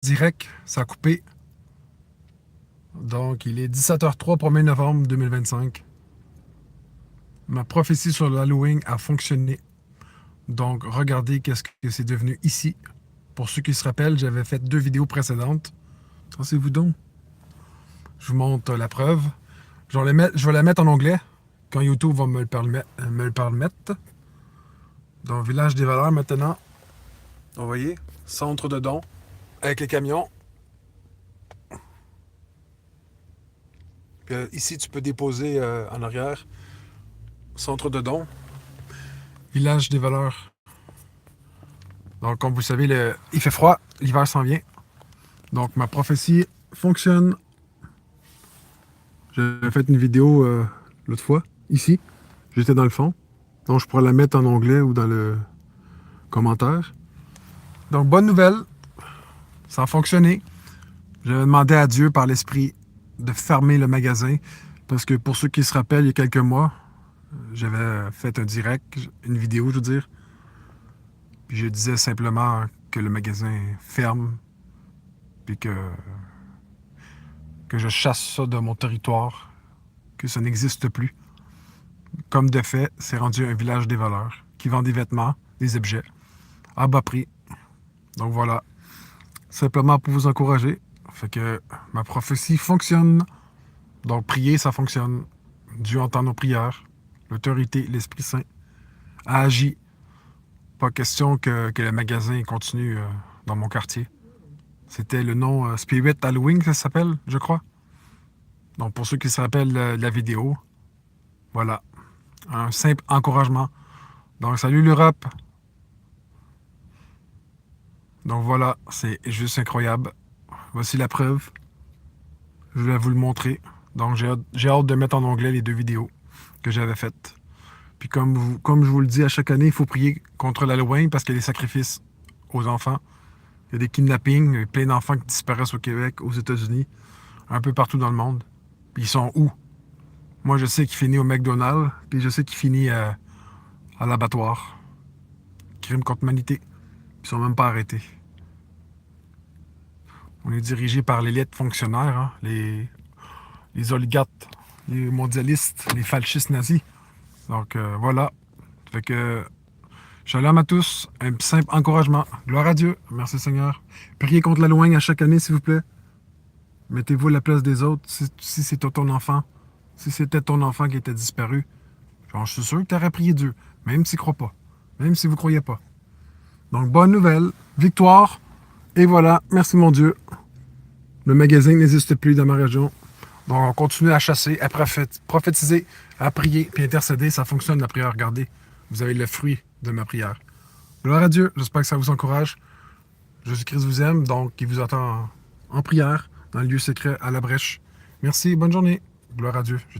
direct, ça a coupé. Donc, il est 17h03 pour 1er novembre 2025. Ma prophétie sur l'Halloween a fonctionné. Donc, regardez qu'est-ce que c'est devenu ici. Pour ceux qui se rappellent, j'avais fait 2 vidéos précédentes. Pensez-vous donc? Je vous montre la preuve. Je vais la mettre en anglais quand YouTube va me le permettre. Donc, village des valeurs maintenant. Vous voyez, centre de dons avec les camions. Puis, ici, tu peux déposer en arrière. Centre de dons. Village des valeurs. Donc, comme vous le savez, il fait froid, l'hiver s'en vient. Donc, ma prophétie fonctionne. J'ai fait une vidéo l'autre fois, ici. J'étais dans le fond. Donc, je pourrais la mettre en anglais ou dans le commentaire. Donc, bonne nouvelle. Ça a fonctionné. J'avais demandé à Dieu par l'Esprit de fermer le magasin. Parce que pour ceux qui se rappellent, il y a quelques mois, j'avais fait un direct, une vidéo, je veux dire. Puis je disais simplement que le magasin ferme. Puis que je chasse ça de mon territoire. Que ça n'existe plus. Comme de fait, c'est rendu un village des voleurs qui vend des vêtements, des objets, à bas prix. Donc voilà. Simplement pour vous encourager. Fait que ma prophétie fonctionne. Donc prier, ça fonctionne. Dieu entend nos prières. L'autorité, l'Esprit Saint a agi. Pas question que le magasin continue dans mon quartier. C'était le nom Spirit Halloween, ça s'appelle, je crois. Donc pour ceux qui se rappellent la vidéo, voilà. Un simple encouragement. Donc salut l'Europe. Donc voilà, c'est juste incroyable. Voici la preuve. Je vais vous le montrer. Donc j'ai hâte de mettre en anglais les 2 vidéos que j'avais faites. Puis comme je vous le dis à chaque année, il faut prier contre l'Halloween parce qu'il y a des sacrifices aux enfants. Il y a des kidnappings, il y a plein d'enfants qui disparaissent au Québec, aux États-Unis, un peu partout dans le monde. Puis ils sont où? Moi, je sais qu'il finit au McDonald's, puis je sais qu'il finit à l'abattoir. Crime contre l'humanité. Ils sont même pas arrêtés. On est dirigé par l'élite fonctionnaire, hein, les oligarques, les mondialistes, les fascistes nazis. Donc voilà. Fait que shalom à tous, un simple encouragement. Gloire à Dieu. Merci Seigneur. Priez contre l'Halloween à chaque année, s'il vous plaît. Mettez-vous à la place des autres si c'était ton enfant. Si c'était ton enfant qui était disparu. Genre, je suis sûr que tu aurais prié Dieu, même s'il ne croit pas. Même si vous ne croyez pas. Donc, bonne nouvelle. Victoire. Et voilà. Merci mon Dieu. Le magasin n'existe plus dans ma région. Donc, on continue à chasser, à prophétiser, à prier, puis intercéder. Ça fonctionne, la prière. Regardez, vous avez le fruit de ma prière. Gloire à Dieu. J'espère que ça vous encourage. Jésus-Christ vous aime, donc il vous attend en prière, dans le lieu secret, à la brèche. Merci, bonne journée. Gloire à Dieu.